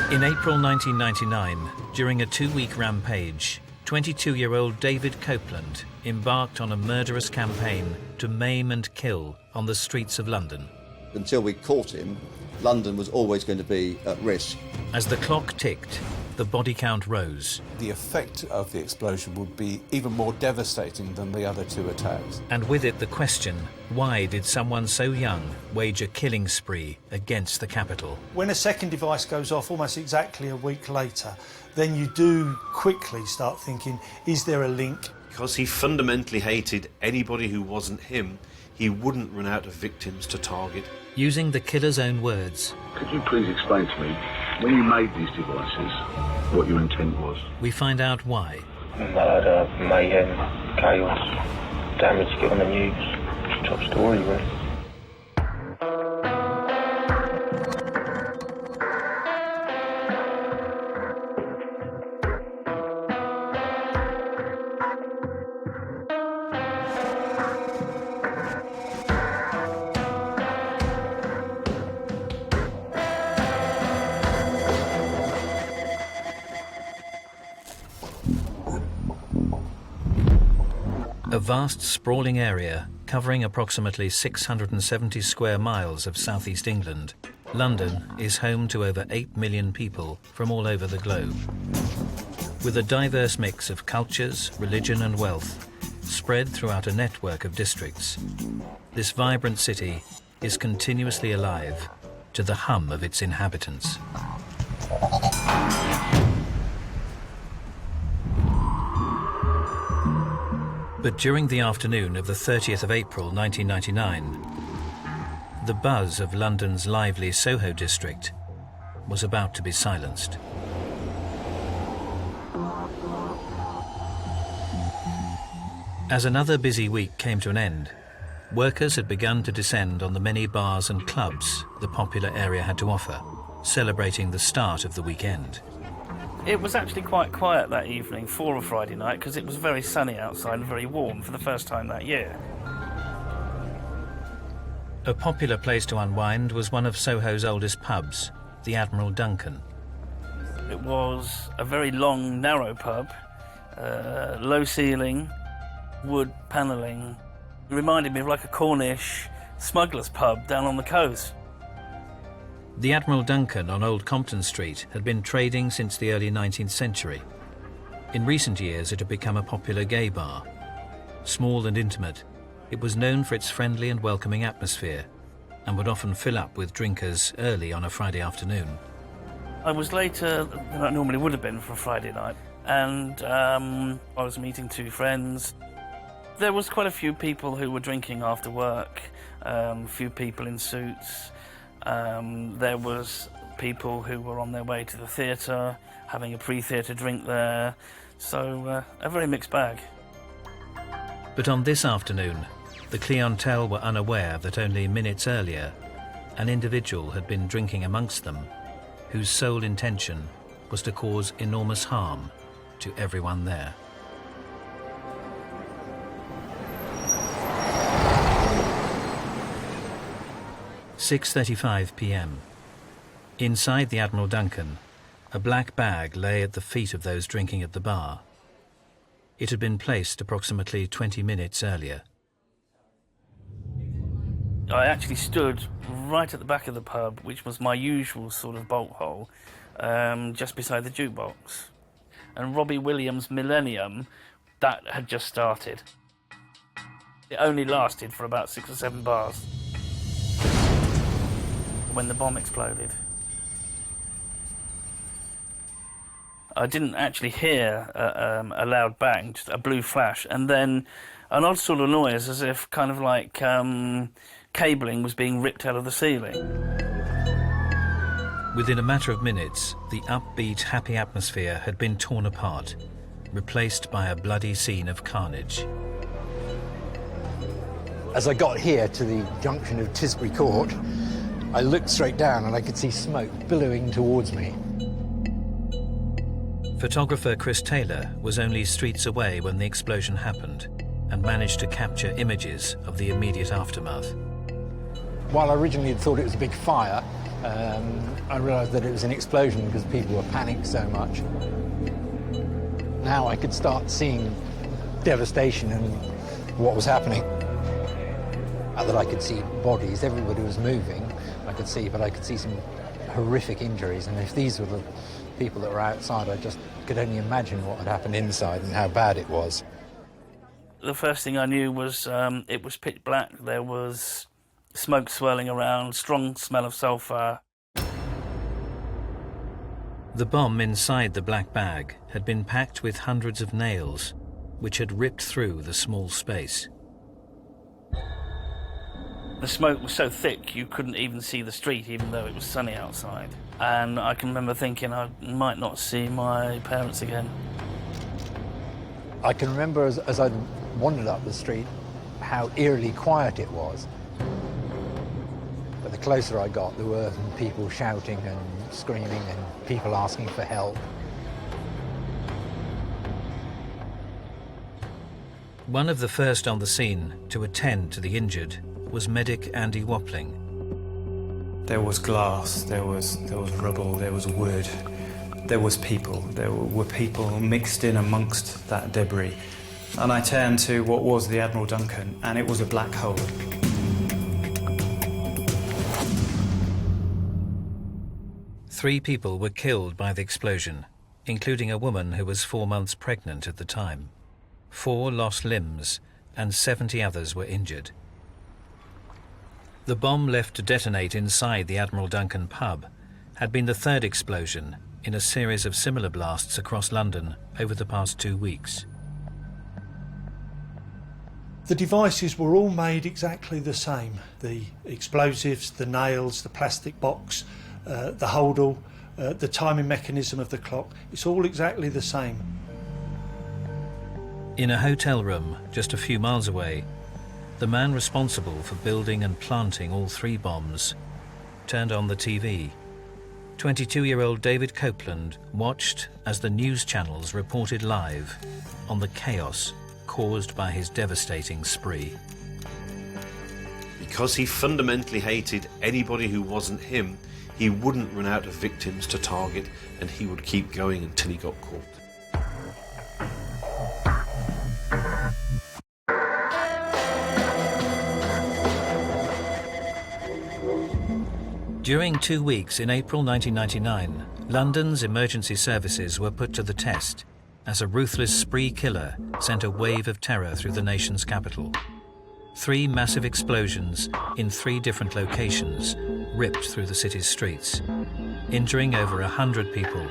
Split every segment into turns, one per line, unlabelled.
In April 1999, during a 2-week rampage, 22-year-old David Copeland embarked on a murderous campaign to maim and kill on the streets of London.
Until we caught him, London was always going to be at risk.
As the clock ticked, the body count rose.
The effect of the explosion would be even more devastating than the other 2 attacks.
And with it the question, why did someone so young wage a killing spree against the capital?
When a second device goes off almost exactly a week later, then you do quickly start thinking, is there a link?
Because he fundamentally hated anybody who wasn't him, he wouldn't run out of victims to target.
Using the killer's own words,
could you please explain to me, when you made these devices, what your intent was?
We find out why.
Murder, mayhem, chaos, damage, get on the news. Top story, really.
A vast, sprawling area covering approximately 670 square miles of southeast England, London is home to over 8 million people from all over the globe. With a diverse mix of cultures, religion and wealth, spread throughout a network of districts, this vibrant city is continuously alive to the hum of its inhabitants. But during the afternoon of the 30th of April 1999, the buzz of London's lively Soho district was about to be silenced. As another busy week came to an end, workers had begun to descend on the many bars and clubs the popular area had to offer, celebrating the start of the weekend.
It was actually quite quiet that evening for a Friday night because it was very sunny outside and very warm for the first time that year.
A popular place to unwind was one of Soho's oldest pubs, the Admiral Duncan.
It was a very long, narrow pub, low ceiling, wood panelling. It reminded me of like a Cornish smuggler's pub down on the coast.
The Admiral Duncan on Old Compton Street had been trading since the early 19th century. In recent years it had become a popular gay bar. Small and intimate, it was known for its friendly and welcoming atmosphere and would often fill up with drinkers early on a Friday afternoon.
I was later than I normally would have been for a Friday night, and I was meeting 2 friends. There was quite a few people who were drinking after work, a few people in suits. There was people who were on their way to the theatre, having a pre-theatre drink there, so a very mixed bag.
But on this afternoon, the clientele were unaware that only minutes earlier, an individual had been drinking amongst them, whose sole intention was to cause enormous harm to everyone there. "6:35 p.m. Inside the Admiral Duncan, a black bag lay at the feet of those drinking at the bar. It had been placed approximately 20 minutes earlier.
I actually stood right at the back of the pub, which was my usual sort of bolt hole, just beside the jukebox. And Robbie Williams' Millennium, that had just started. It only lasted for about 6 or 7 bars when the bomb exploded. I didn't actually hear a loud bang, just a blue flash, and then an odd sort of noise as if kind of like cabling was being ripped out of the ceiling.
Within a matter of minutes, the upbeat, happy atmosphere had been torn apart, replaced by a bloody scene of carnage.
As I got here to the junction of Tisbury Court, I looked straight down and I could see smoke billowing towards me.
Photographer Chris Taylor was only streets away when the explosion happened and managed to capture images of the immediate aftermath.
While I originally had thought it was a big fire, I realised that it was an explosion because people were panicked so much. Now I could start seeing devastation and what was happening. That I could see bodies, everybody was moving, I could see, but I could see some horrific injuries, and if these were the people that were outside, I just could only imagine what had happened inside and how bad it was.
The first thing I knew was it was pitch black. There was smoke swirling around, strong smell of sulphur.
The bomb inside the black bag had been packed with hundreds of nails, which had ripped through the small space.
The smoke was so thick you couldn't even see the street, even though it was sunny outside. And I can remember thinking I might not see my parents again.
I can remember as I wandered up the street how eerily quiet it was. But the closer I got, there were people shouting and screaming and people asking for help.
One of the first on the scene to attend to the injured was medic Andy Wappling.
There was glass, there was rubble, there was wood, there was people. There were people mixed in amongst that debris. And I turned to what was the Admiral Duncan, and it was a black hole.
Three people were killed by the explosion, including a woman who was 4 months pregnant at the time. 4 lost limbs, and 70 others were injured. The bomb left to detonate inside the Admiral Duncan pub had been the third explosion in a series of similar blasts across London over the past 2 weeks.
The devices were all made exactly the same. The explosives, the nails, the plastic box, the holdall, the timing mechanism of the clock, it's all exactly the same.
In a hotel room just a few miles away, the man responsible for building and planting all 3 bombs turned on the TV. 22-year-old David Copeland watched as the news channels reported live on the chaos caused by his devastating spree.
Because he fundamentally hated anybody who wasn't him, he wouldn't run out of victims to target, and he would keep going until he got caught.
During 2 weeks in April 1999, London's emergency services were put to the test as a ruthless spree killer sent a wave of terror through the nation's capital. 3 massive explosions in 3 different locations ripped through the city's streets, injuring over 100 people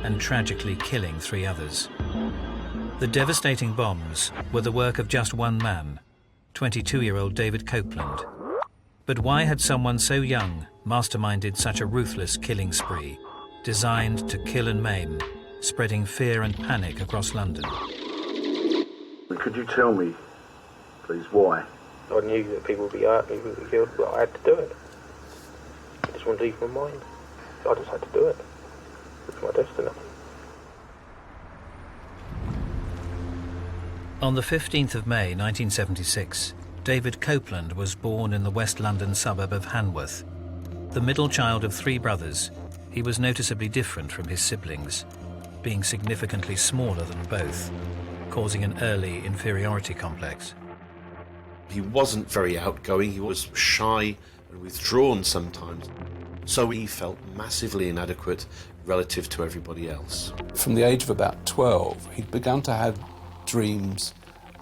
and tragically killing 3 others. The devastating bombs were the work of just one man, 22-year-old David Copeland. But why had someone so young masterminded such a ruthless killing spree, designed to kill and maim, spreading fear and panic across London?
Could you tell me, please, why?
I knew that people would be hurt, people would be killed, but I had to do it. I just wanted to ease my mind. So I just had to do it. It's my destiny.
On the 15th of May 1976, David Copeland was born in the West London suburb of Hanworth. The middle child of 3 brothers, he was noticeably different from his siblings, being significantly smaller than both, causing an early inferiority complex.
He wasn't very outgoing, he was shy and withdrawn sometimes, so he felt massively inadequate relative to everybody else.
From the age of about 12, he'd begun to have dreams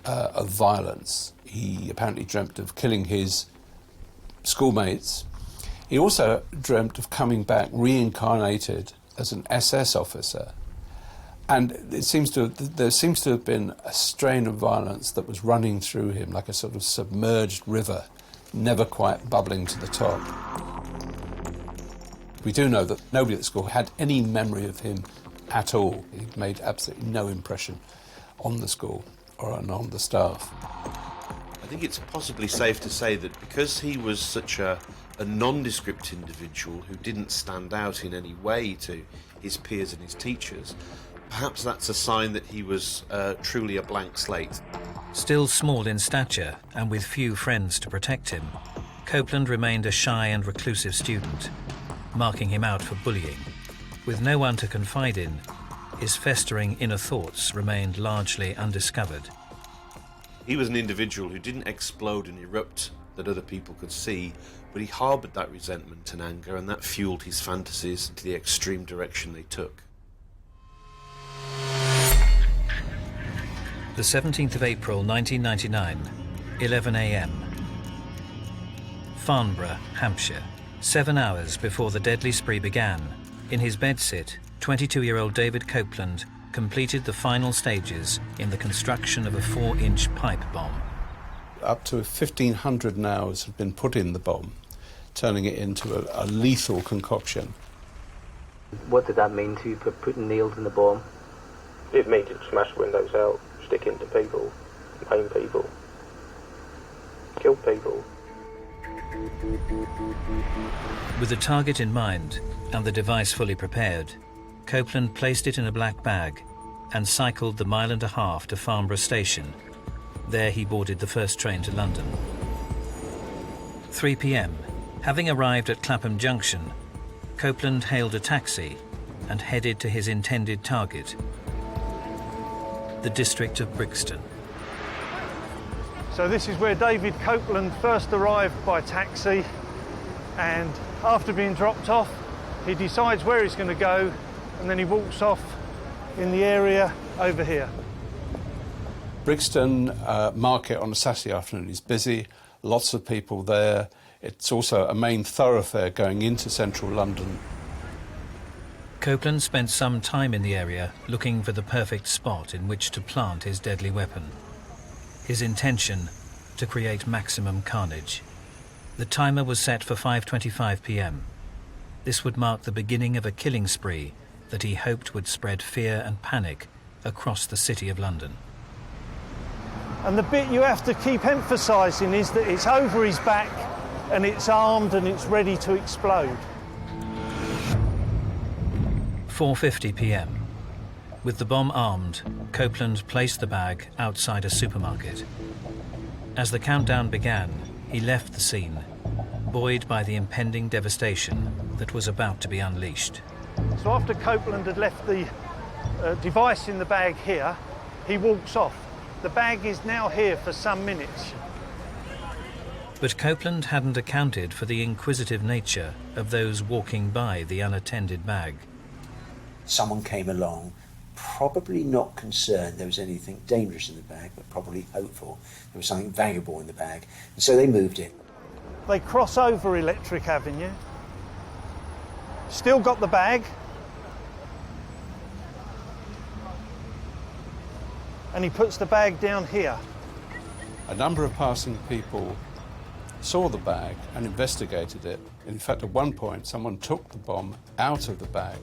of violence. He apparently dreamt of killing his schoolmates. He also dreamt of coming back reincarnated as an SS officer. And there seems to have been a strain of violence that was running through him like a sort of submerged river, never quite bubbling to the top. We do know that nobody at school had any memory of him at all. He made absolutely no impression on the school or on the staff.
I think it's possibly safe to say that because he was such a nondescript individual who didn't stand out in any way to his peers and his teachers, perhaps that's a sign that he was truly a blank slate.
Still small in stature and with few friends to protect him, Copeland remained a shy and reclusive student, marking him out for bullying. With no one to confide in, his festering inner thoughts remained largely undiscovered.
He was an individual who didn't explode and erupt that other people could see, but he harboured that resentment and anger, and that fueled his fantasies into the extreme direction they took.
The 17th of April 1999, 11 a.m. Farnborough, Hampshire. 7 hours before the deadly spree began, in his bedsit, 22-year-old David Copeland completed the final stages in the construction of a 4-inch pipe bomb.
Up to 1,500 nails had been put in the bomb, turning it into a lethal concoction.
What did that mean to you, putting nails in the bomb? It meant to smash windows out, stick into people, maim people, kill people.
With the target in mind and the device fully prepared, Copeland placed it in a black bag and cycled the 1.5 miles to Farnborough station. There he boarded the first train to London. 3 p.m. Having arrived at Clapham Junction, Copeland hailed a taxi and headed to his intended target, the district of Brixton.
So this is where David Copeland first arrived by taxi, and after being dropped off, he decides where he's going to go, and then he walks off in the area over here.
Brixton market on a Saturday afternoon is busy, lots of people there. It's also a main thoroughfare going into central London.
Copeland spent some time in the area looking for the perfect spot in which to plant his deadly weapon. His intention, to create maximum carnage. The timer was set for 5:25 p.m. This would mark the beginning of a killing spree that he hoped would spread fear and panic across the City of London.
And the bit you have to keep emphasising is that it's over his back and it's armed and it's ready to explode.
4:50 p.m. With the bomb armed, Copeland placed the bag outside a supermarket. As the countdown began, he left the scene, buoyed by the impending devastation that was about to be unleashed.
So after Copeland had left the device in the bag here, he walks off. The bag is now here for some minutes.
But Copeland hadn't accounted for the inquisitive nature of those walking by the unattended bag.
Someone came along, probably not concerned there was anything dangerous in the bag, but probably hopeful there was something valuable in the bag, and so they moved it.
They cross over Electric Avenue, still got the bag, and he puts the bag down here.
A number of passing people saw the bag and investigated it. In fact, at one point, someone took the bomb out of the bag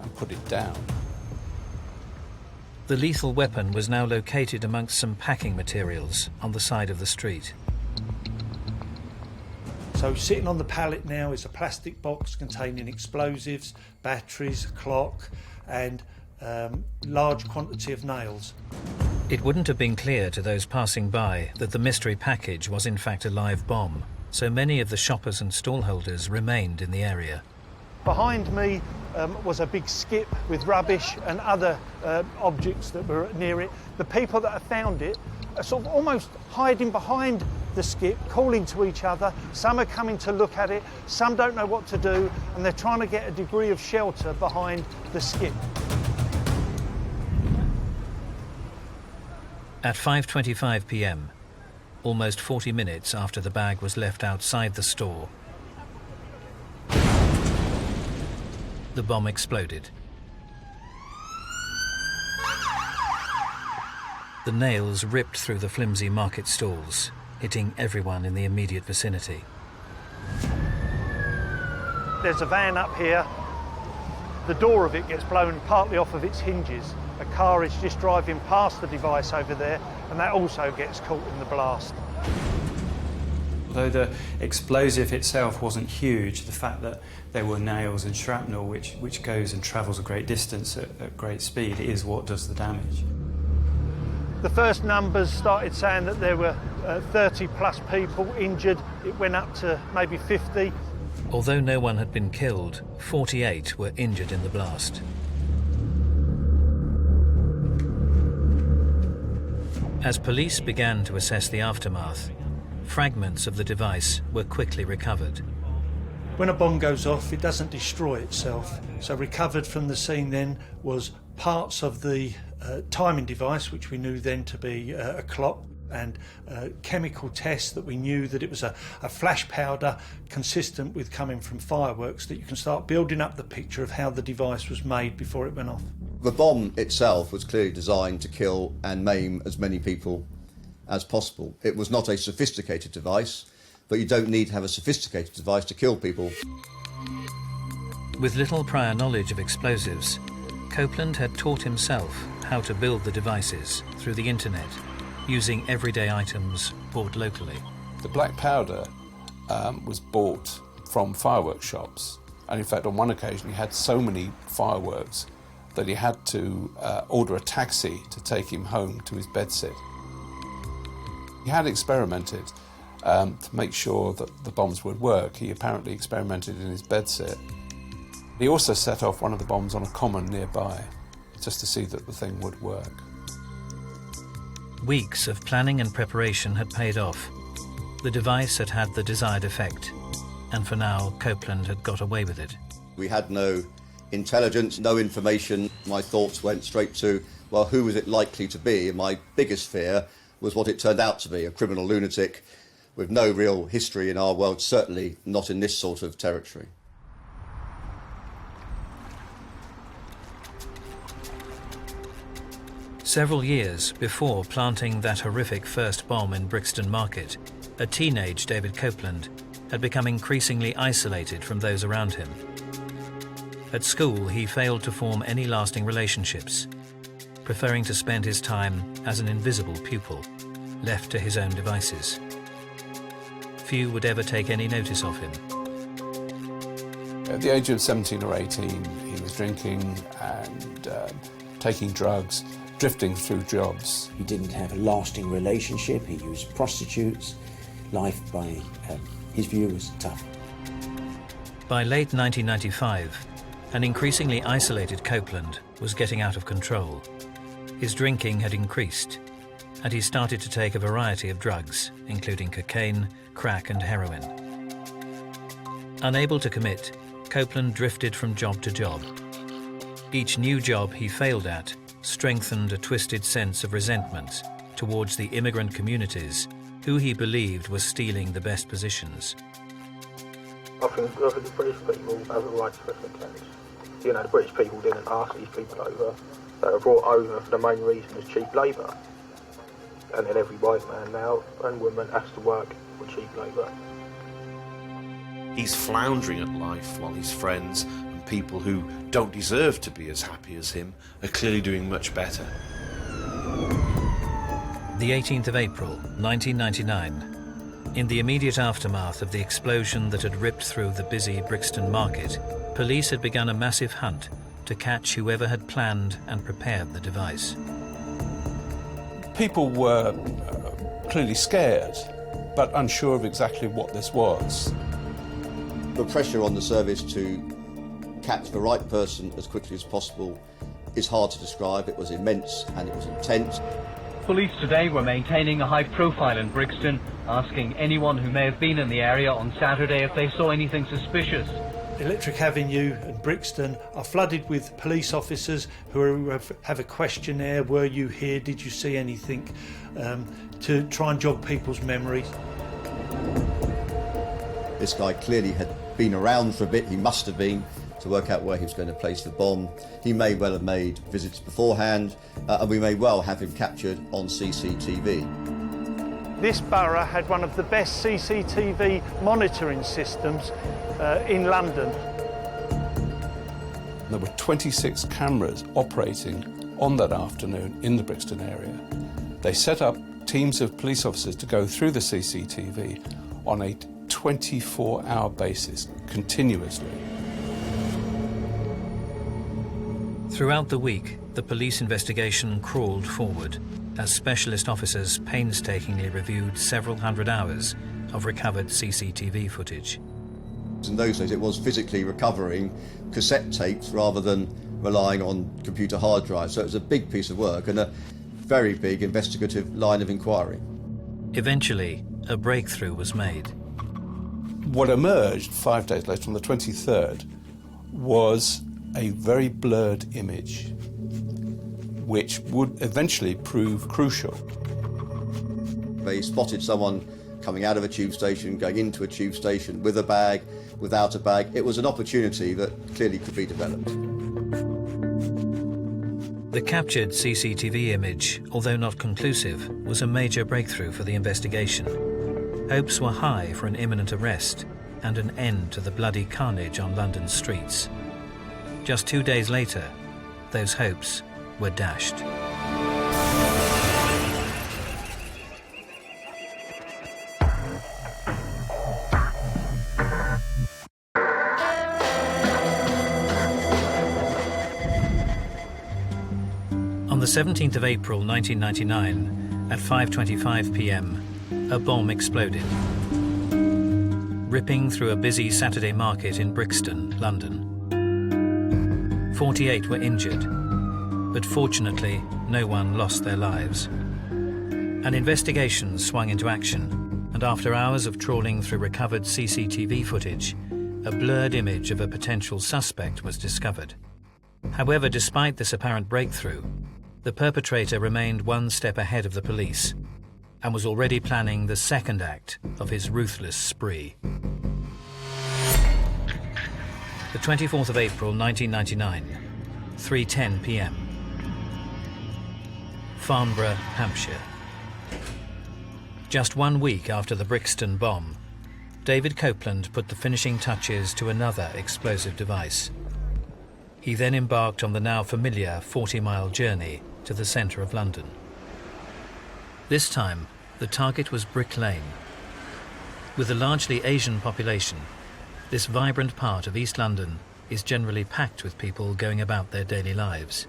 and put it down.
The lethal weapon was now located amongst some packing materials on the side of the street.
So sitting on the pallet now is a plastic box containing explosives, batteries, a clock, and large quantity of nails.
It wouldn't have been clear to those passing by that the mystery package was in fact a live bomb, so many of the shoppers and stallholders remained in the area.
Behind me was a big skip with rubbish and other objects that were near it. The people that have found it are sort of almost hiding behind the skip, calling to each other. Some are coming to look at it, some don't know what to do, and they're trying to get a degree of shelter behind the skip.
At 5:25 p.m, almost 40 minutes after the bag was left outside the store, the bomb exploded. The nails ripped through the flimsy market stalls, hitting everyone in the immediate vicinity.
There's a van up here. The door of it gets blown partly off of its hinges. A car is just driving past the device over there, and that also gets caught in the blast.
Although the explosive itself wasn't huge, the fact that there were nails and shrapnel which goes and travels a great distance at great speed is what does the damage.
The first numbers started saying that there were 30 plus people injured. It went up to maybe 50.
Although no one had been killed, 48 were injured in the blast. As police began to assess the aftermath, fragments of the device were quickly recovered.
When a bomb goes off, it doesn't destroy itself. So recovered from the scene then was parts of the timing device, which we knew then to be a clock, and chemical tests that we knew that it was a flash powder consistent with coming from fireworks, that you can start building up the picture of how the device was made before it went off.
The bomb itself was clearly designed to kill and maim as many people as possible. It was not a sophisticated device, but you don't need to have a sophisticated device to kill people.
With little prior knowledge of explosives, Copeland had taught himself how to build the devices through the internet, using everyday items bought locally.
The black powder was bought from fireworks shops, and in fact on one occasion he had so many fireworks that he had to order a taxi to take him home to his bedsit. He had experimented to make sure that the bombs would work. He apparently experimented in his bedsit. He also set off one of the bombs on a common nearby, just to see that the thing would work.
Weeks of planning and preparation had paid off. The device had had the desired effect, and for now, Copeland had got away with it.
We had no intelligence, no information. My thoughts went straight to, well, who was it likely to be? And my biggest fear was what it turned out to be, a criminal lunatic with no real history in our world, certainly not in this sort of territory.
Several years before planting that horrific first bomb in Brixton Market, a teenage David Copeland had become increasingly isolated from those around him. At school, he failed to form any lasting relationships, preferring to spend his time as an invisible pupil, left to his own devices. Few would ever take any notice of him.
At the age of 17 or 18, he was drinking and taking drugs, drifting through jobs.
He didn't have a lasting relationship. He used prostitutes. Life, by his view, was tough.
By late 1995, an increasingly isolated Copeland was getting out of control. His drinking had increased, and he started to take a variety of drugs, including cocaine, crack and heroin. Unable to commit, Copeland drifted from job to job. Each new job he failed at strengthened a twisted sense of resentment towards the immigrant communities who he believed were stealing the best positions.
I think the British people have a right to special case. You know, the British people didn't ask these people over. They were brought over for the main reason is cheap labour. And then every white man now and woman has to work for cheap labour.
He's floundering at life while his friends and people who don't deserve to be as happy as him are clearly doing much better.
The 18th of April, 1999. In the immediate aftermath of the explosion that had ripped through the busy Brixton Market, police had begun a massive hunt to catch whoever had planned and prepared the device.
People were clearly scared, but unsure of exactly what this was.
The pressure on the service to catch the right person as quickly as possible is hard to describe. It was immense and it was intense.
Police today were maintaining a high profile in Brixton, asking anyone who may have been in the area on Saturday if they saw anything suspicious.
Electric Avenue and Brixton are flooded with police officers who have a questionnaire. Were you here? Did you see anything? To try and jog people's memories.
This guy clearly had been around for a bit. He must have been, to work out where he was going to place the bomb. He may well have made visits beforehand, and we may well have him captured on CCTV.
This borough had one of the best CCTV monitoring systems in London.
There were 26 cameras operating on that afternoon in the Brixton area. They set up teams of police officers to go through the CCTV on a 24-hour basis, continuously.
Throughout the week, the police investigation crawled forward. as specialist officers painstakingly reviewed several hundred hours of recovered CCTV footage.
In those days, it was physically recovering cassette tapes rather than relying on computer hard drives. So it was a big piece of work and a very big investigative line of inquiry.
Eventually, a breakthrough was made.
What emerged 5 days later, on the 23rd, was a very blurred image, which would eventually prove crucial.
They spotted someone coming out of a tube station, going into a tube station with a bag, without a bag. It was an opportunity that clearly could be developed.
The captured CCTV image, although not conclusive, was a major breakthrough for the investigation. Hopes were high for an imminent arrest and an end to the bloody carnage on London's streets. Just 2 days later, those hopes were dashed. On the 17th of April 1999, at 5:25 p.m, a bomb exploded, ripping through a busy Saturday market in Brixton, London. 48 were injured, but fortunately no one lost their lives. An investigation swung into action, and after hours of trawling through recovered CCTV footage, a blurred image of a potential suspect was discovered. However, despite this apparent breakthrough, the perpetrator remained one step ahead of the police and was already planning the second act of his ruthless spree. The 24th of April 1999, 3:10 p.m. Farnborough, Hampshire. Just 1 week after the Brixton bomb, David Copeland put the finishing touches to another explosive device. He then embarked on the now familiar 40-mile journey to the centre of London. This time, the target was Brick Lane. With a largely Asian population, this vibrant part of East London is generally packed with people going about their daily lives.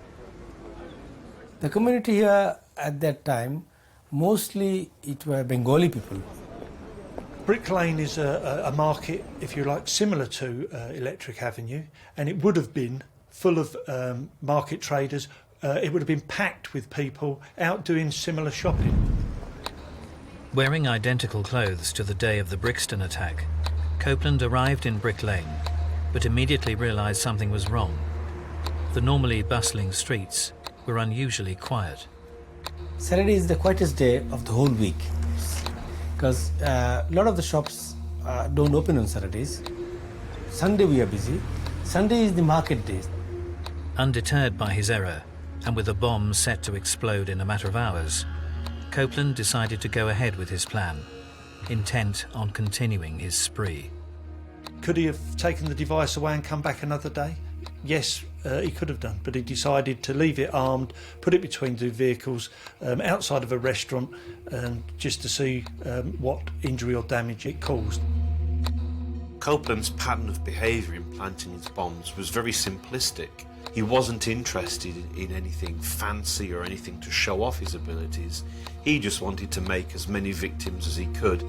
The community here at that time, mostly it were Bengali people.
Brick Lane is a market, if you like, similar to Electric Avenue, and it would have been full of market traders. It would have been packed with people out doing similar shopping.
Wearing identical clothes to the day of the Brixton attack, Copeland arrived in Brick Lane, but immediately realised something was wrong. The normally bustling streets were unusually quiet.
Saturday is the quietest day of the whole week, because a lot of the shops don't open on Saturdays. Sunday we are busy. Sunday is the market day.
Undeterred by his error, and with a bomb set to explode in a matter of hours, Copeland decided to go ahead with his plan, intent on continuing his spree.
Could he have taken the device away and come back another day? Yes, he could have done, but he decided to leave it armed, put it between two vehicles, outside of a restaurant, just to see what injury or damage it caused.
Copeland's pattern of behaviour in planting his bombs was very simplistic. He wasn't interested in anything fancy or anything to show off his abilities. He just wanted to make as many victims as he could.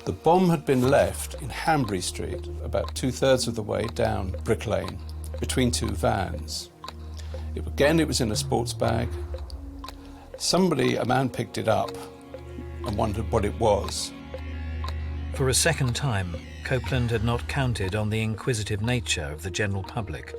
The bomb had been left in Hanbury Street, about 2/3 of the way down Brick Lane, between two vans. It was in a sports bag. A man picked it up and wondered what it was.
For a second time, Copeland had not counted on the inquisitive nature of the general public.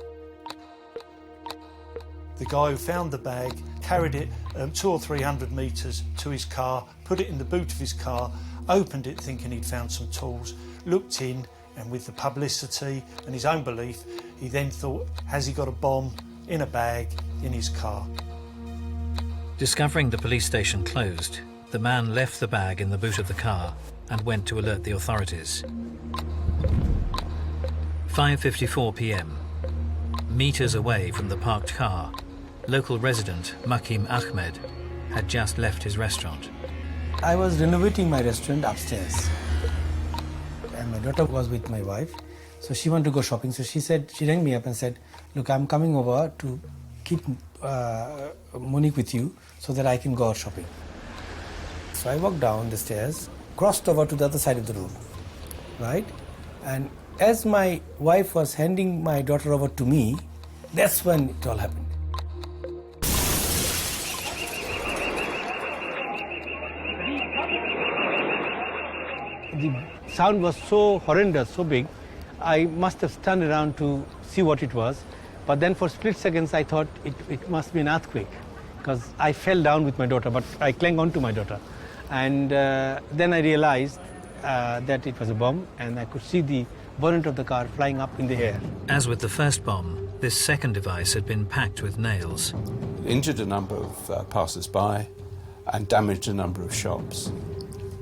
The guy who found the bag carried it 200 or 300 metres to his car, put it in the boot of his car, opened it thinking he'd found some tools, looked in, and with the publicity and his own belief, he then thought, has he got a bomb in a bag in his car?
Discovering the police station closed, the man left the bag in the boot of the car and went to alert the authorities. 5:54 p.m. Metres away from the parked car, local resident Makim Ahmed had just left his restaurant.
I was renovating my restaurant upstairs, and my daughter was with my wife, so she wanted to go shopping. So she rang me up and said, look, I'm coming over to keep Monique with you so that I can go out shopping. So I walked down the stairs, crossed over to the other side of the room, right? And as my wife was handing my daughter over to me, that's when it all happened. The sound was so horrendous, so big, I must have turned around to see what it was. But then for split seconds I thought it must be an earthquake, because I fell down with my daughter, but I clung on to my daughter. And then I realized that it was a bomb, and I could see the bonnet of the car flying up in the air.
As with the first bomb, this second device had been packed with nails.
Injured a number of passers-by and damaged a number of shops.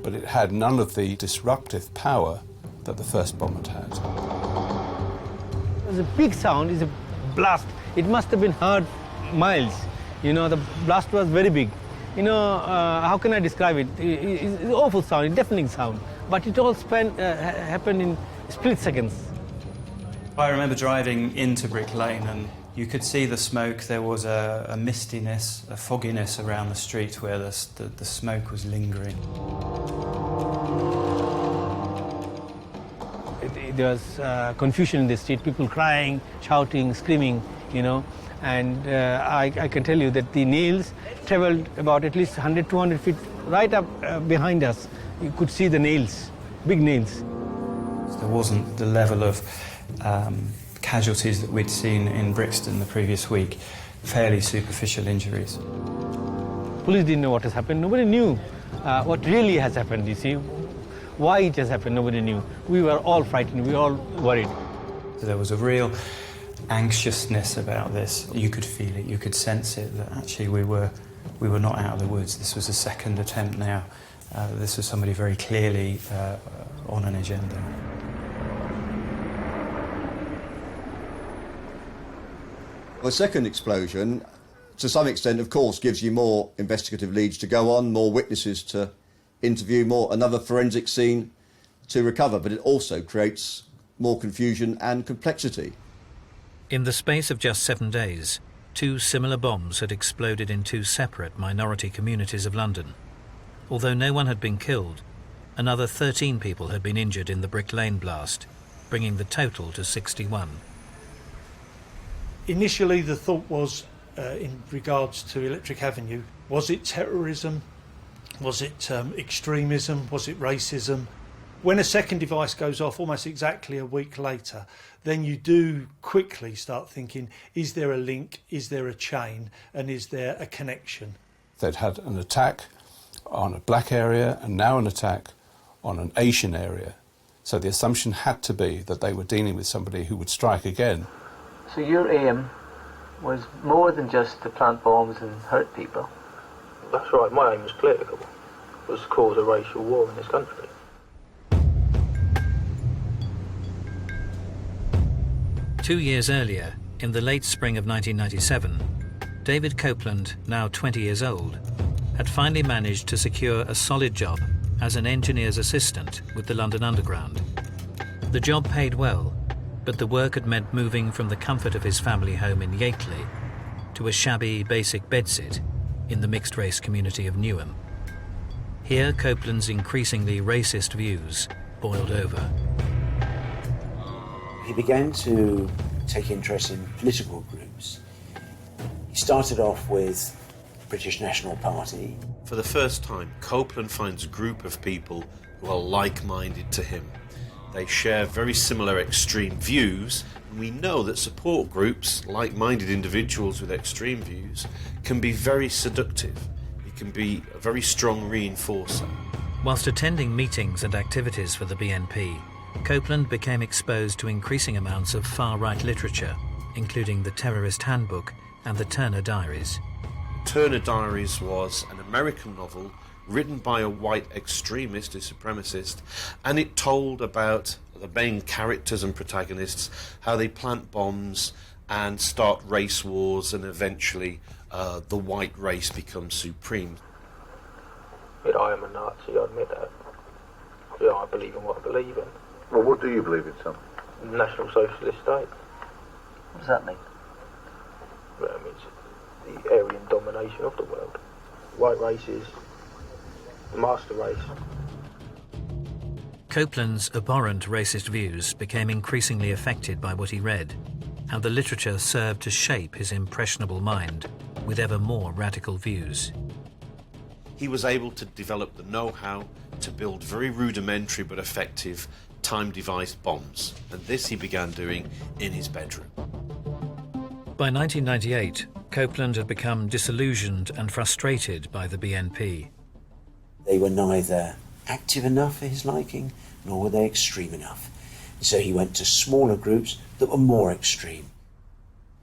But it had none of the disruptive power that the first bomb had had.
It was a big sound, it's a blast. It must have been heard miles. You know, the blast was very big. You know, how can I describe it? It's an awful sound, a deafening sound. But it all happened in split seconds.
I remember driving into Brick Lane and you could see the smoke. There was a mistiness, a fogginess around the street where the smoke was lingering.
There was confusion in the street, people crying, shouting, screaming, you know. And I can tell you that the nails traveled about at least 100, 200 feet right up behind us. You could see the nails, big nails.
There wasn't the level of casualties that we'd seen in Brixton the previous week, fairly superficial injuries.
Police didn't know what has happened. Nobody knew what really has happened, you see. Why it has happened, nobody knew. We were all frightened, we were all worried.
So there was a real anxiousness about this. You could feel it, you could sense it, that actually we were not out of the woods. This was a second attempt now. This was somebody very clearly on an agenda.
The second explosion, to some extent, of course, gives you more investigative leads to go on, more witnesses to interview, another forensic scene to recover, but it also creates more confusion and complexity.
In the space of just 7 days, 2 similar bombs had exploded in 2 separate minority communities of London. Although no one had been killed, another 13 people had been injured in the Brick Lane blast, bringing the total to 61.
Initially the thought was, in regards to Electric Avenue, was it terrorism? Was it extremism? Was it racism? When a second device goes off almost exactly a week later, then you do quickly start thinking, is there a link, is there a chain, and is there a connection?
They'd had an attack on a black area and now an attack on an Asian area. So the assumption had to be that they were dealing with somebody who would strike again.
So your aim was more than just to plant bombs and hurt people?
That's right, my aim was political. It was to cause a racial war in this country.
Two years earlier, in the late spring of 1997, David Copeland, now 20 years old, had finally managed to secure a solid job as an engineer's assistant with the London Underground. The job paid well, but the work had meant moving from the comfort of his family home in Yateley to a shabby basic bedsit in the mixed-race community of Newham. Here, Copeland's increasingly racist views boiled over.
He began to take interest in political groups. He started off with the British National Party.
For the first time, Copeland finds a group of people who are like-minded to him. They share very similar extreme views, and we know that support groups, like-minded individuals with extreme views, can be very seductive. It can be a very strong reinforcer.
Whilst attending meetings and activities for the BNP, Copeland became exposed to increasing amounts of far-right literature, including the Terrorist Handbook and the Turner Diaries.
Turner Diaries was an American novel written by a white extremist, a supremacist, and it told about the main characters and protagonists, how they plant bombs and start race wars, and eventually the white race becomes supreme.
Yeah, I am a Nazi, I admit that. Yeah, I believe in what I believe in.
Well, what do you believe in, son?
National Socialist State.
What does that mean?
Well, it means the Aryan domination of the world. White race is the master race.
Copeland's abhorrent racist views became increasingly affected by what he read, and the literature served to shape his impressionable mind with ever more radical views.
He was able to develop the know-how to build very rudimentary but effective time-devised bombs, and this he began doing in his bedroom.
By 1998, Copeland had become disillusioned and frustrated by the BNP.
They were neither active enough for his liking, nor were they extreme enough. So he went to smaller groups that were more extreme.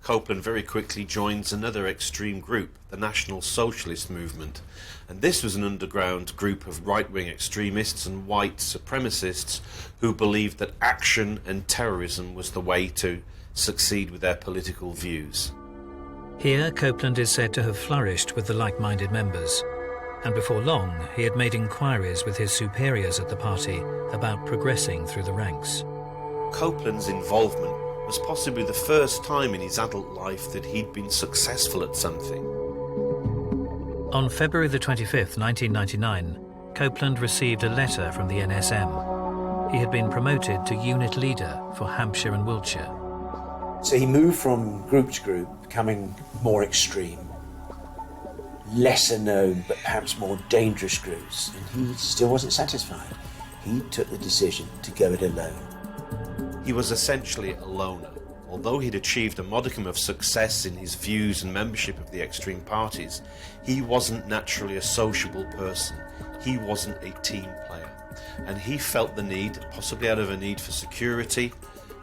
Copeland very quickly joins another extreme group, the National Socialist Movement, and this was an underground group of right-wing extremists and white supremacists who believed that action and terrorism was the way to succeed with their political views.
Here, Copeland is said to have flourished with the like-minded members, and before long he had made inquiries with his superiors at the party about progressing through the ranks.
Copeland's involvement was possibly the first time in his adult life that he'd been successful at something.
On February the 25th, 1999, Copeland received a letter from the NSM. He had been promoted to unit leader for Hampshire and Wiltshire.
So he moved from group to group, becoming more extreme, lesser known but perhaps more dangerous groups, and he still wasn't satisfied. He took the decision to go it alone.
He was essentially a loner. Although he'd achieved a modicum of success in his views and membership of the extreme parties, he wasn't naturally a sociable person. He wasn't a team player. And he felt the need, possibly out of a need for security,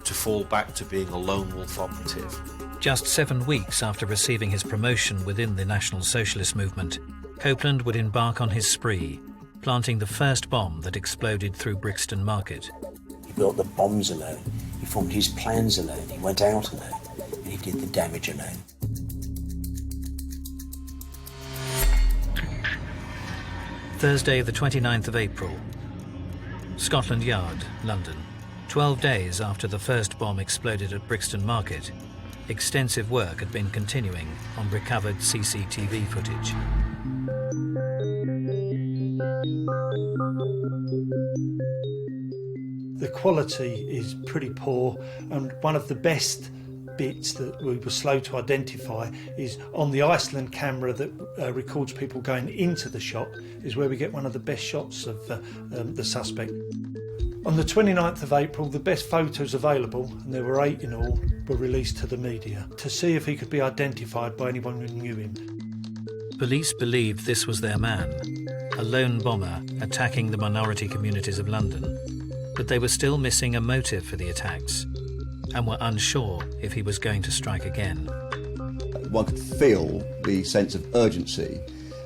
to fall back to being a lone wolf operative.
Just 7 weeks after receiving his promotion within the National Socialist movement, Copeland would embark on his spree, planting the first bomb that exploded through Brixton Market.
He built the bombs alone, he formed his plans alone, he went out alone, and he did the damage alone.
Thursday the 29th of April, Scotland Yard, London. 12 days after the first bomb exploded at Brixton Market, extensive work had been continuing on recovered CCTV footage.
The quality is pretty poor, and one of the best bits that we were slow to identify is on the Iceland camera that records people going into the shop, is where we get one of the best shots of the suspect. On the 29th of April, the best photos available, and there were 8 in all, were released to the media to see if he could be identified by anyone who knew him.
Police believed this was their man, a lone bomber attacking the minority communities of London, but they were still missing a motive for the attacks and were unsure if he was going to strike again.
One could feel the sense of urgency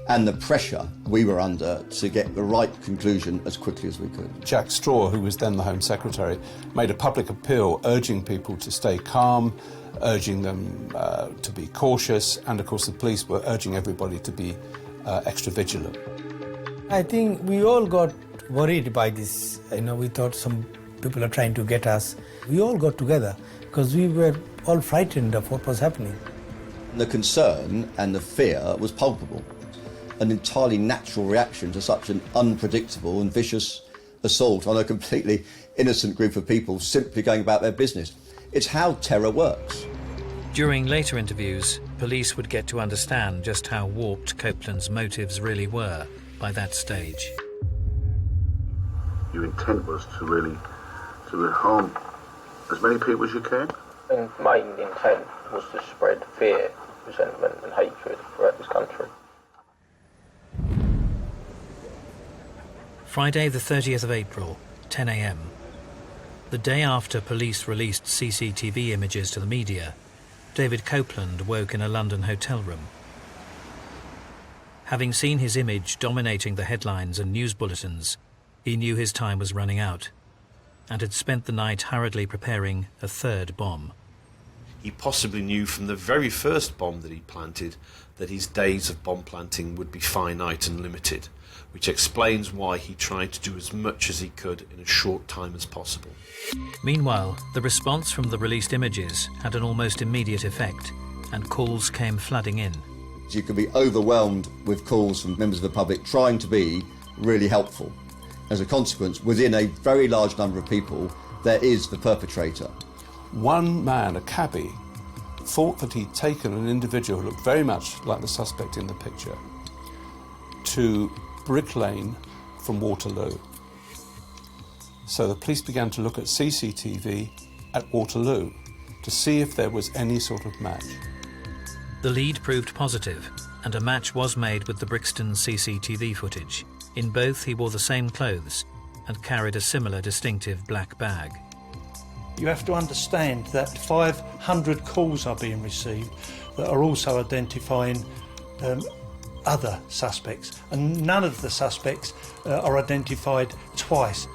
and the pressure we were under to get the right conclusion as quickly as we could.
Jack Straw, who was then the Home Secretary, made a public appeal urging people to stay calm, urging them to be cautious, and of course the police were urging everybody to be extra vigilant.
I think we all got worried by this. We thought some people are trying to get us. We all got together because we were all frightened of what was happening.
The concern and the fear was palpable. An entirely natural reaction to such an unpredictable and vicious assault on a completely innocent group of people simply going about their business. It's how terror works.
During later interviews, police would get to understand just how warped Copeland's motives really were by that stage.
Your intent was to really harm as many people as you can?
And main intent was to spread fear, resentment and hatred throughout this country.
Friday the 30th of April, 10 a.m. The day after police released CCTV images to the media, David Copeland woke in a London hotel room. Having seen his image dominating the headlines and news bulletins, he knew his time was running out and had spent the night hurriedly preparing a third bomb.
He possibly knew from the very first bomb that he planted that his days of bomb planting would be finite and limited, which explains why he tried to do as much as he could in as short time as possible.
Meanwhile, the response from the released images had an almost immediate effect, and calls came flooding in.
You can be overwhelmed with calls from members of the public trying to be really helpful. As a consequence, within a very large number of people, there is the perpetrator.
One man, a cabbie, thought that he'd taken an individual who looked very much like the suspect in the picture to Brick Lane from Waterloo. So the police began to look at CCTV at Waterloo to see if there was any sort of match.
The lead proved positive, and a match was made with the Brixton CCTV footage. In both, he wore the same clothes and carried a similar distinctive black bag.
You have to understand that 500 calls are being received that are also identifying other suspects, and none of the suspects are identified twice.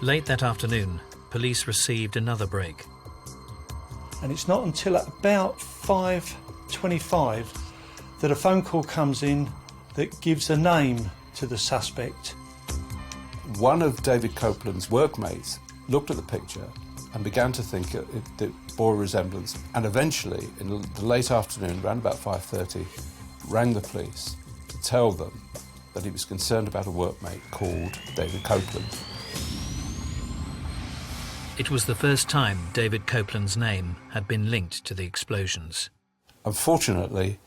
Late that afternoon, police received another break.
And it's not until at about 5:25 that a phone call comes in that gives a name to the suspect.
One of David Copeland's workmates looked at the picture and began to think it bore a resemblance, and eventually, in the late afternoon, around about 5:30, rang the police to tell them that he was concerned about a workmate called David Copeland.
It was the first time David Copeland's name had been linked to the explosions.
Unfortunately,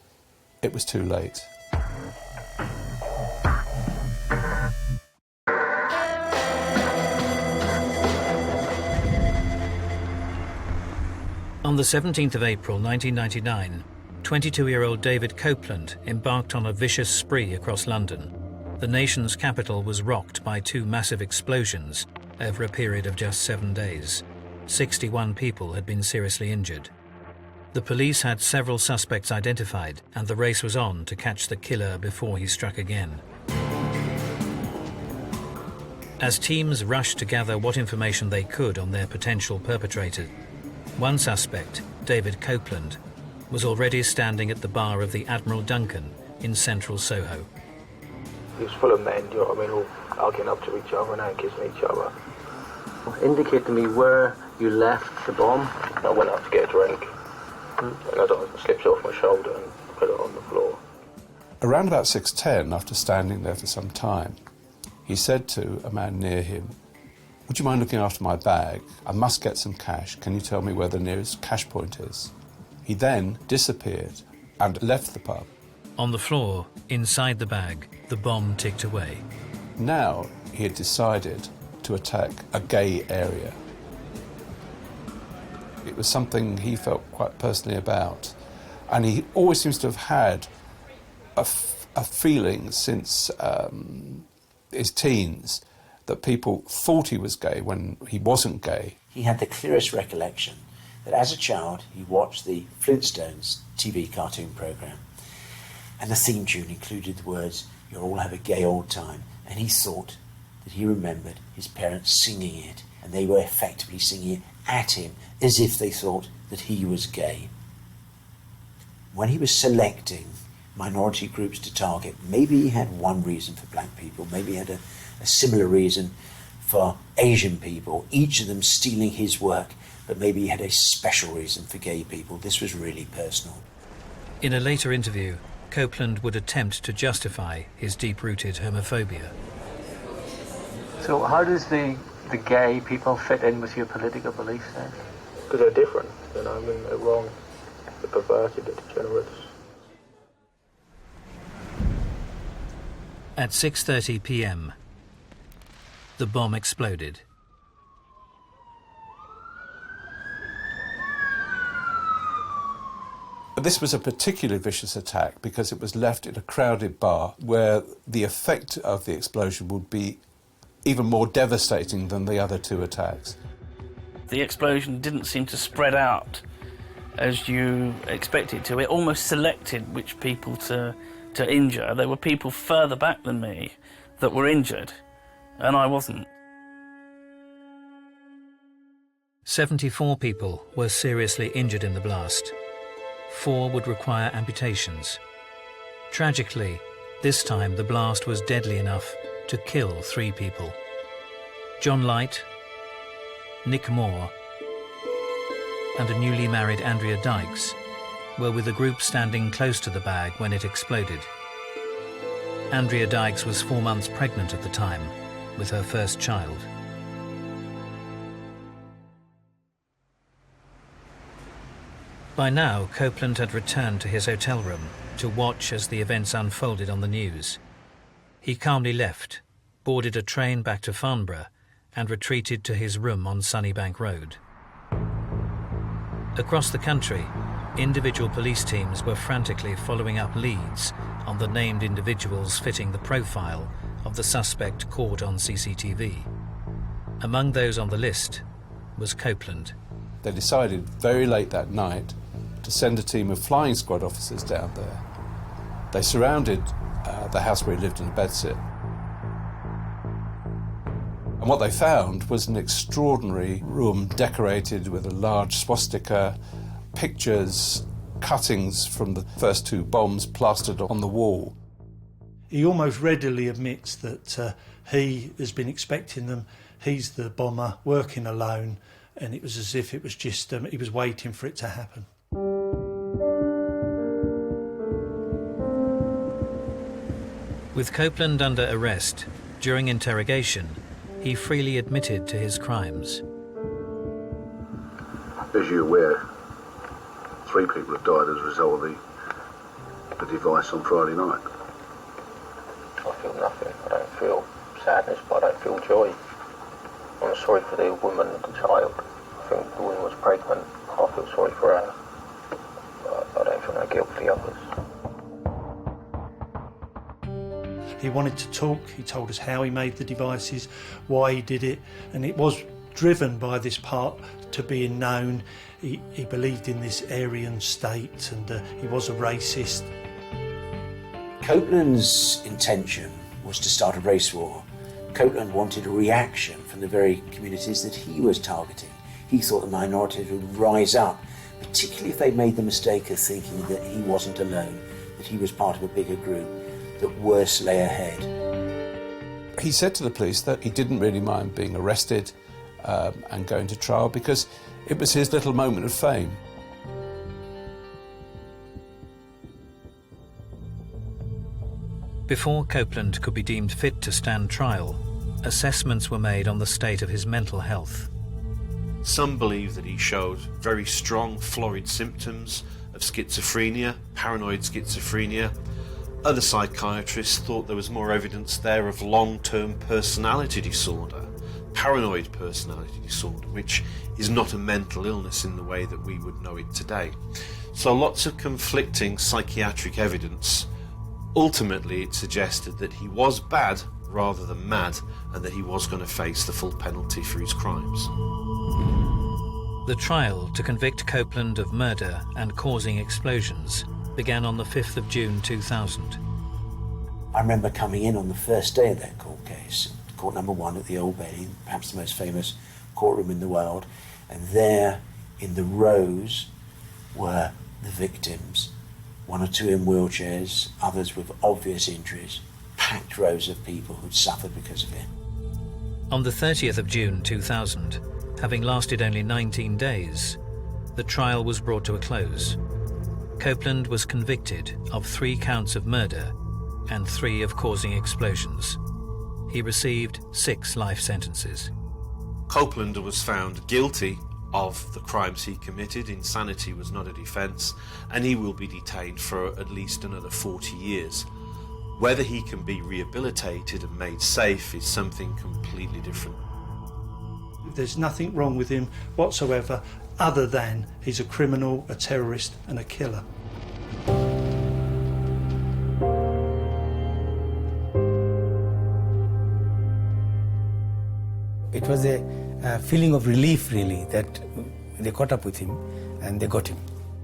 it was too late.
On the 17th of April 1999, 22-year-old David Copeland embarked on a vicious spree across London. The nation's capital was rocked by two massive explosions over a period of just 7 days. 61 people had been seriously injured. The police had several suspects identified, and the race was on to catch the killer before he struck again. As teams rushed to gather what information they could on their potential perpetrator, one suspect, David Copeland, was already standing at the bar of the Admiral Duncan in central Soho.
It was full of men, you know what I mean, all arguing up to each other and out kissing each other.
Indicate to me where you left the bomb.
I went up to get a drink, and I slipped off my shoulder and put it on the floor.
Around about 6:10, after standing there for some time, he said to a man near him, "Would you mind looking after my bag? I must get some cash. Can you tell me where the nearest cash point is?" He then disappeared and left the pub.
On the floor, inside the bag, the bomb ticked away.
Now he had decided to attack a gay area. It was something he felt quite personally about, and he always seems to have had a feeling since his teens that people thought he was gay when he wasn't gay.
He had the clearest recollection that as a child he watched the Flintstones TV cartoon programme, and the theme tune included the words, "You'll all have a gay old time," and he thought that he remembered his parents singing it, and they were effectively singing it at him as if they thought that he was gay. When he was selecting minority groups to target, maybe he had one reason for black people, maybe he had a similar reason for Asian people, each of them stealing his work, but maybe he had a special reason for gay people. This was really personal.
In a later interview, Copeland would attempt to justify his deep-rooted homophobia.
So how does the gay people fit in with your political beliefs then?
Because they're different, you know, I mean, they're wrong, they're perverted, they're degenerates.
At 6:30 p.m, the bomb exploded.
This was a particularly vicious attack because it was left in a crowded bar where the effect of the explosion would be even more devastating than the other two attacks.
The explosion didn't seem to spread out as you expected to. It almost selected which people to injure. There were people further back than me that were injured, and I wasn't.
74 people were seriously injured in the blast. 4 would require amputations. Tragically, this time the blast was deadly enough to kill 3 people. John Light, Nick Moore, and a newly married Andrea Dykes were with a group standing close to the bag when it exploded. Andrea Dykes was 4 months pregnant at the time, with her first child. By now, Copeland had returned to his hotel room to watch as the events unfolded on the news. He calmly left, boarded a train back to Farnborough, and retreated to his room on Sunnybank Road. Across the country, individual police teams were frantically following up leads on the named individuals fitting the profile of the suspect caught on CCTV. Among those on the list was Copeland.
They decided very late that night to send a team of flying squad officers down there. They surrounded the house where he lived in a bedsit. And what they found was an extraordinary room decorated with a large swastika, pictures, cuttings from the first 2 bombs plastered on the wall.
He almost readily admits that he has been expecting them. He's the bomber, working alone, and it was as if it was just, he was waiting for it to happen.
With Copeland under arrest, during interrogation, he freely admitted to his crimes.
As you're aware, 3 people have died as a result of the device on Friday night.
I feel nothing. I don't feel sadness, but I don't feel joy. I'm sorry for the woman and the child. I think the woman was pregnant. I feel sorry for her. But I don't feel no guilt for the others.
He wanted to talk. He told us how he made the devices, why he did it, and it was driven by this part to being known. He believed in this Aryan state, and he was a racist.
Copeland's intention was to start a race war. Copeland wanted a reaction from the very communities that he was targeting. He thought the minorities would rise up, particularly if they made the mistake of thinking that he wasn't alone, that he was part of a bigger group, that worse lay ahead.
He said to the police that he didn't really mind being arrested and going to trial because it was his little moment of fame.
Before Copeland could be deemed fit to stand trial, assessments were made on the state of his mental health.
Some believe that he showed very strong florid symptoms of schizophrenia, paranoid schizophrenia. Other psychiatrists thought there was more evidence there of long-term personality disorder, paranoid personality disorder, which is not a mental illness in the way that we would know it today. So lots of conflicting psychiatric evidence. Ultimately, it suggested that he was bad rather than mad, and that he was going to face the full penalty for his crimes.
The trial to convict Copeland of murder and causing explosions began on the 5th of June 2000.
I remember coming in on the first day of that court case, court number 1 at the Old Bailey, perhaps the most famous courtroom in the world, and there in the rows were the victims, 1 or 2 in wheelchairs, others with obvious injuries, packed rows of people who'd suffered because of it.
On the 30th of June 2000, having lasted only 19 days, the trial was brought to a close. Copeland was convicted of 3 counts of murder and 3 of causing explosions. He received 6 life sentences.
Copeland was found guilty of the crimes he committed. Insanity was not a defence, and he will be detained for at least another 40 years. Whether he can be rehabilitated and made safe is something completely different.
There's nothing wrong with him whatsoever, other than he's a criminal, a terrorist and a killer.
It was a feeling of relief, really, that they caught up with him and they got him.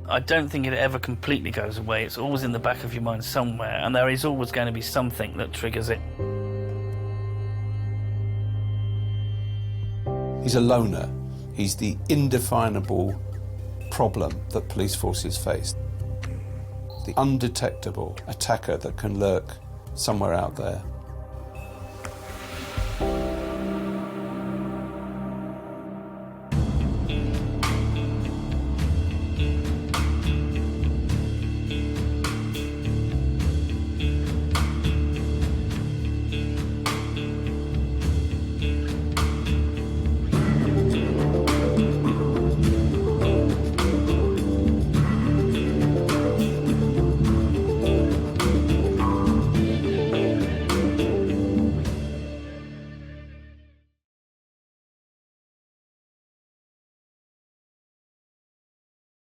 I don't think it ever completely goes away. It's always in the back of your mind somewhere, and there is always going to be something that triggers it.
He's a loner. He's the indefinable problem that police forces face. The undetectable attacker that can lurk somewhere out there.